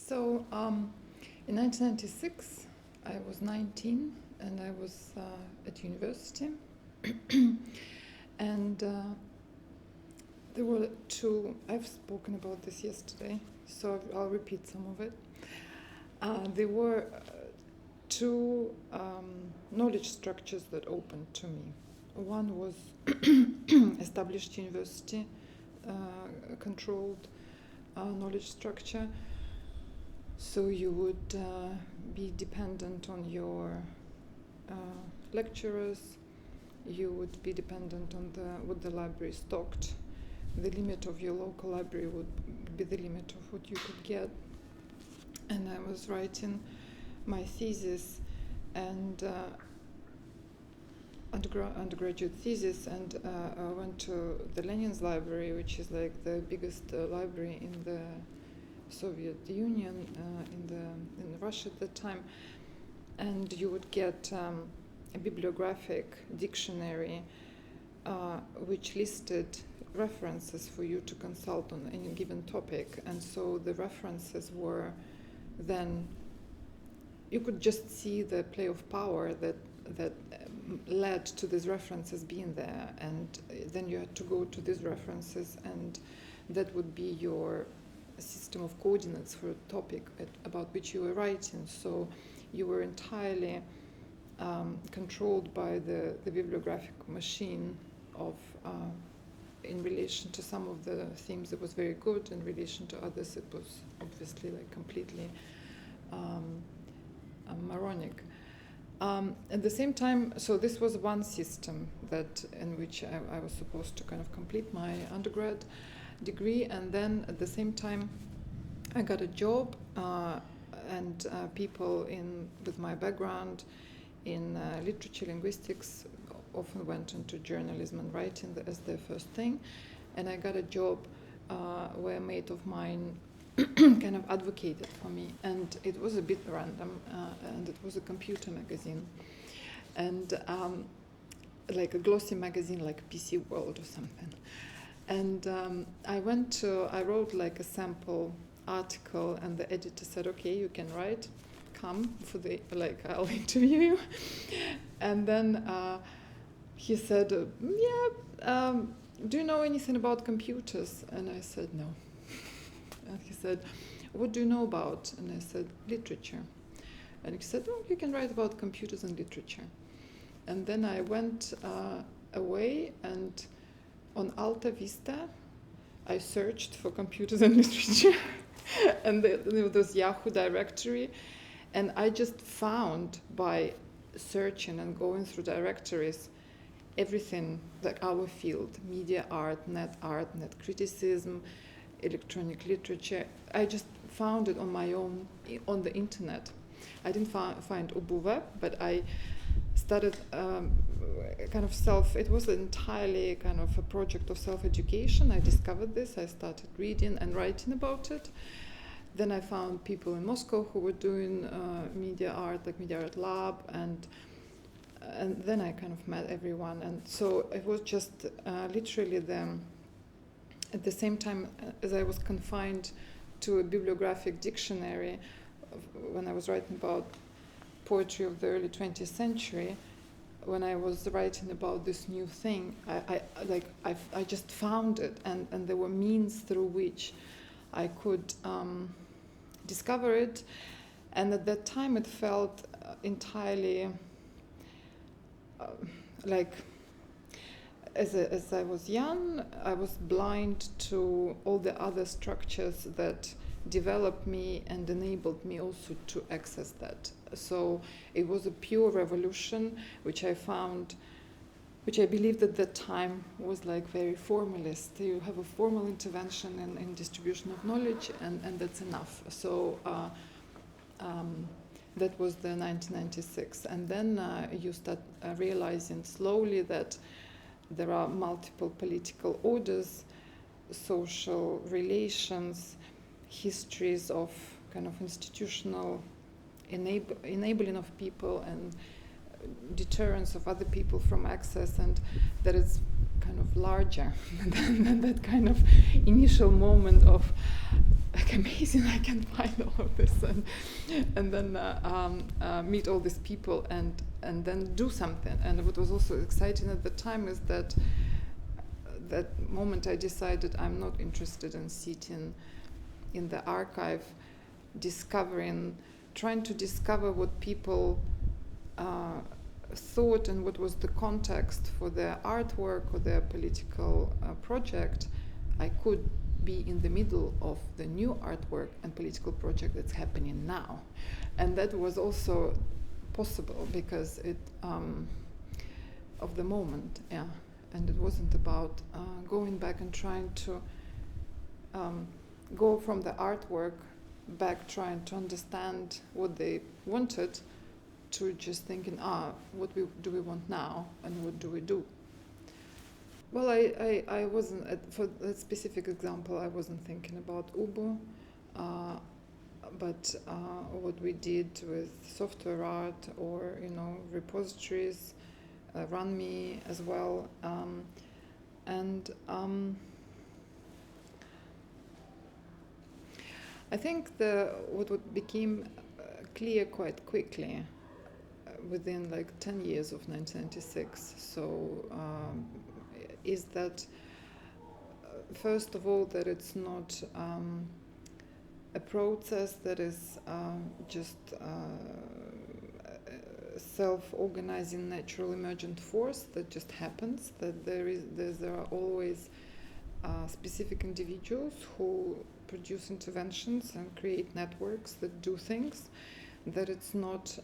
So in 1996, I was 19 and I was at university. And there were two, I've spoken about this yesterday, so I'll repeat some of it. There were two knowledge structures that opened to me. One was established university controlled knowledge structure. So you would be dependent on your lecturers. You would be dependent on what the library stocked. The limit of your local library would be the limit of what you could get. And I was writing my thesis and undergraduate thesis, and I went to the Lenin's library, which is like the biggest library in the Soviet Union, in Russia at the time, and you would get a bibliographic dictionary which listed references for you to consult on any given topic, and so the references were then, you could just see the play of power that led to these references being there, and then you had to go to these references, and that would be your system of coordinates for a topic about which you were writing. So you were entirely controlled by the bibliographic machine of in relation to some of the themes it was very good, in relation to others it was obviously like completely moronic. At the same time, so this was one system that in which I was supposed to kind of complete my undergrad degree, and then at the same time I got a job, and people with my background in literature linguistics often went into journalism and writing as their first thing, and I got a job where a mate of mine kind of advocated for me, and it was a bit random, and it was a computer magazine, and like a glossy magazine like PC World or something. And I wrote like a sample article, and the editor said, okay, you can write, come for I'll interview you. And then he said, do you know anything about computers? And I said, no. And he said, what do you know about? And I said, literature. And he said, oh, you can write about computers and literature. And then I went away, and on Alta Vista, I searched for computers and literature, and there was Yahoo directory, and I just found by searching and going through directories everything like our field: media art, net criticism, electronic literature. I just found it on my own on the internet. I didn't find Ubuva, but I started kind of it was entirely kind of a project of self-education. I discovered this, I started reading and writing about it. Then I found people in Moscow who were doing media art, like Media Art Lab, and then I kind of met everyone. And so it was just literally at the same time as I was confined to a bibliographic dictionary when I was writing about poetry of the early 20th century, when I was writing about this new thing, I just found it, and there were means through which I could discover it, and at that time it felt entirely like as I was young, I was blind to all the other structures that developed me and enabled me also to access that. So it was a pure revolution, which I believed at that time was like very formalist. You have a formal intervention in distribution of knowledge, and that's enough. So that was the 1996. And then you start realizing slowly that there are multiple political orders, social relations, histories of kind of institutional enabling of people and deterrence of other people from access, and that is kind of larger than that kind of initial moment of like amazing, I can find all of this and then meet all these people and then do something. And what was also exciting at the time is that moment I decided I'm not interested in sitting in the archive trying to discover what people thought and what was the context for their artwork or their political project. I could be in the middle of the new artwork and political project that's happening now. And that was also possible because of the moment, yeah. And it wasn't about going back and trying to go from the artwork back, trying to understand what they wanted, to just thinking, what do we want now and what do we do? Well, I wasn't, for that specific example, I wasn't thinking about Ubu, but what we did with software art or, repositories, RunMe as well. I think what became clear quite quickly within like 10 years of 1996, is that first of all that it's not a process that is just self-organizing natural emergent force that just happens, that there are always specific individuals who produce interventions and create networks that do things, that it's not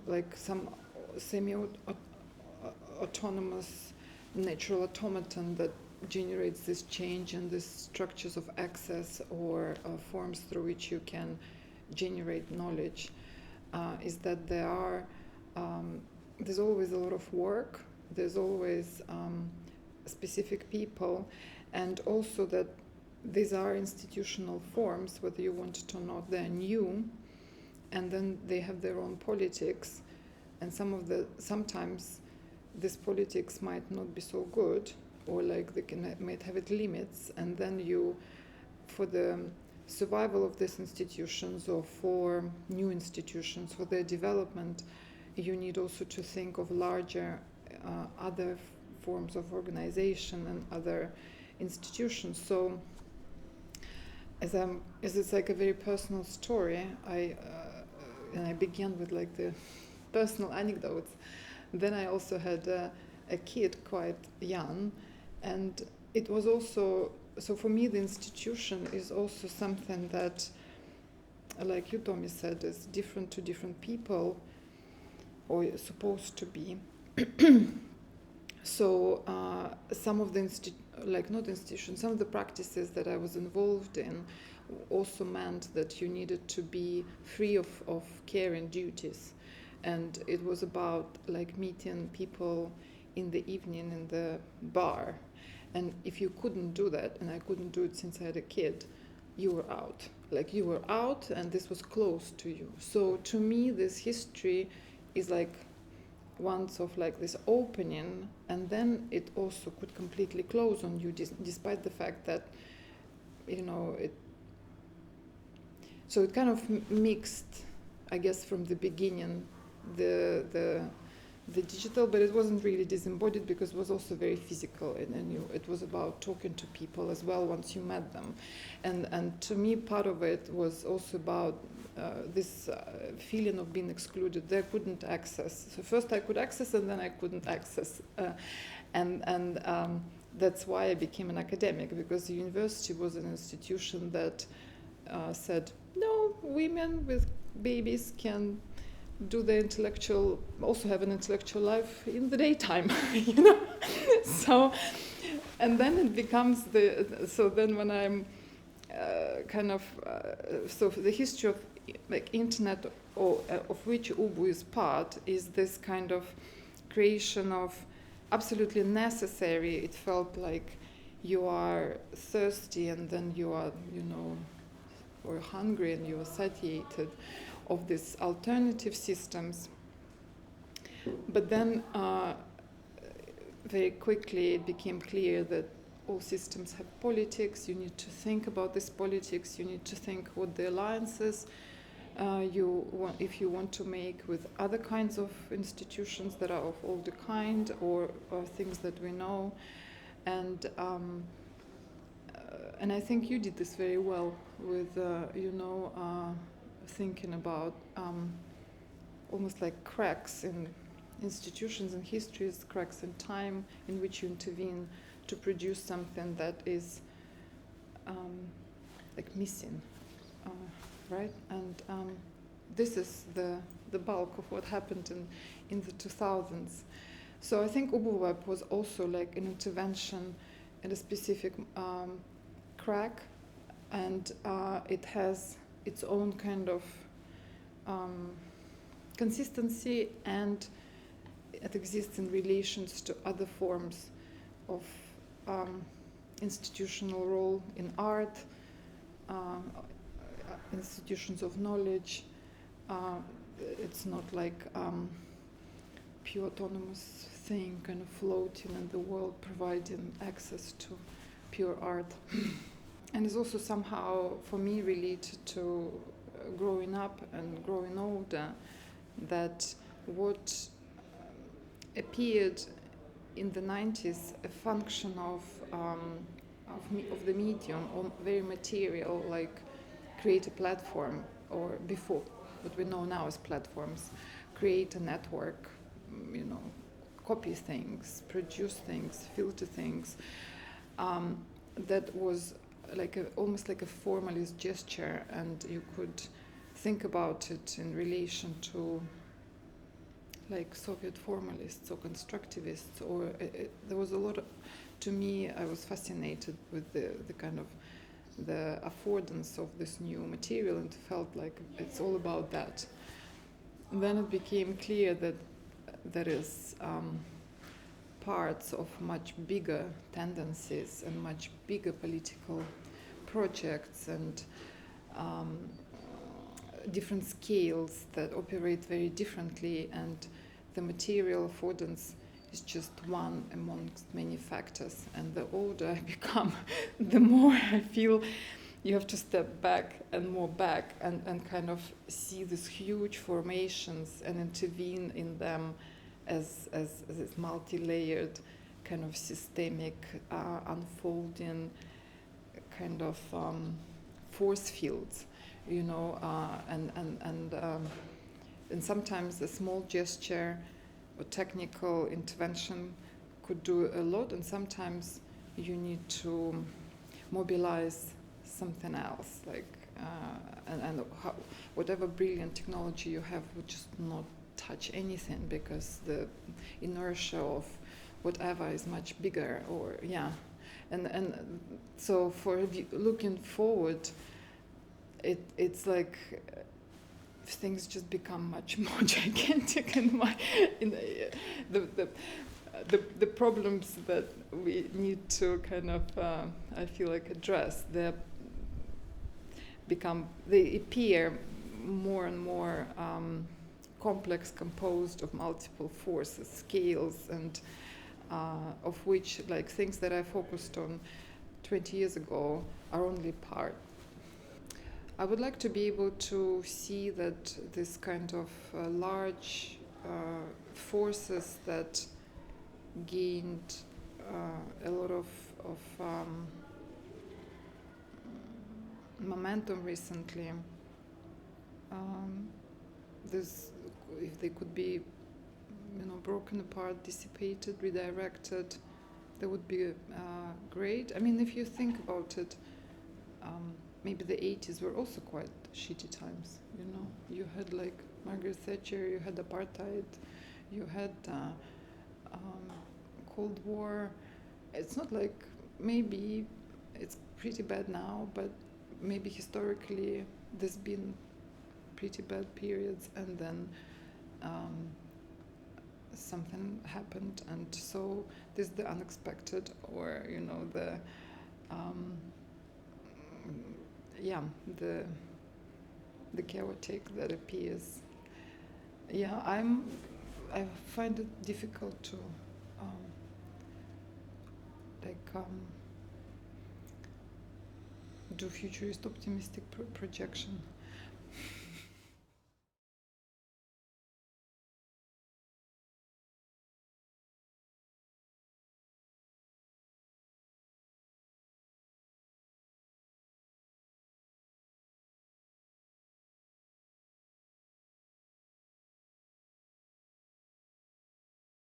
like some semi-autonomous natural automaton that generates this change and these structures of access or forms through which you can generate knowledge. Is that there's always a lot of work, there's always specific people, and also that these are institutional forms, whether you want it or not, they're new, and then they have their own politics, and sometimes this politics might not be so good, or like might have its limits, and then for the survival of these institutions or for new institutions, for their development, you need also to think of larger other forms of organization and other institutions. So as it's like a very personal story, I began with like the personal anecdotes. Then I also had a kid quite young, and it was also, so for me the institution is also something that, like you, Tommy, said, is different to different people, or is supposed to be. So some of the some of the practices that I was involved in also meant that you needed to be free of care and duties. And it was about like meeting people in the evening in the bar. And if you couldn't do that, and I couldn't do it since I had a kid, you were out. Like you were out, and this was close to you. So to me, this history is like once of like this opening, and then it also could completely close on you, despite the fact that, so it kind of mixed, I guess, from the beginning, the digital, but it wasn't really disembodied because it was also very physical, and it was about talking to people as well once you met them, and to me part of it was also about this feeling of being excluded. They couldn't access. So first I could access, and then I couldn't access, and that's why I became an academic, because the university was an institution that said no, women with babies can do the also have an intellectual life in the daytime, So, and then it becomes so then when I'm so the history of like internet, of which Ubu is part, is this kind of creation of absolutely necessary. It felt like you are thirsty, and then you are, or hungry, and you are satiated of these alternative systems. But then very quickly it became clear that all systems have politics. You need to think about this politics. You need to think what the alliances if you want to make with other kinds of institutions that are of older kind or things that we know. And I think you did this very well with, thinking about almost like cracks in institutions and histories, cracks in time in which you intervene to produce something that is like missing, right? And this is the bulk of what happened in the 2000s. So I think UbuWeb was also like an intervention in a specific crack, and it has its own kind of consistency, and it exists in relations to other forms of institutional role in art, institutions of knowledge. It's not like pure autonomous thing kind of floating in the world, providing access to pure art. And it's also somehow, for me, related to growing up and growing older, that what appeared in the 90s a function of the medium, or very material, like create a platform, or before what we know now as platforms, create a network, copy things, produce things, filter things, that was like almost like a formalist gesture, and you could think about it in relation to like Soviet formalists or constructivists, or there was a lot of, to me, I was fascinated with the kind of the affordance of this new material, and felt like it's all about that. And then it became clear that there is parts of much bigger tendencies and much bigger political projects and different scales that operate very differently, and the material affordance is just one amongst many factors. And the older I become, the more I feel you have to step back and more back and kind of see these huge formations and intervene in them as this multi-layered kind of systemic unfolding kind of force fields, and sometimes a small gesture or technical intervention could do a lot, and sometimes you need to mobilize something else, like whatever brilliant technology you have would just not touch anything, because the inertia of whatever is much bigger, or and so for looking forward, it's like things just become much more gigantic, and the problems that we need to kind of I feel like address, they appear more and more complex, composed of multiple forces, scales, and of which, like, things that I focused on 20 years ago are only part. I would like to be able to see that this kind of large forces that gained a lot of momentum recently, if they could be broken apart, dissipated, redirected, that would be great. I mean, if you think about it, maybe the 80s were also quite shitty times, You had like Margaret Thatcher, you had apartheid, you had Cold War. It's not like, maybe it's pretty bad now, but maybe historically there's been pretty bad periods, and then something happened, and so there's the unexpected, or the chaotic that appears. I find it difficult to do futurist optimistic projection.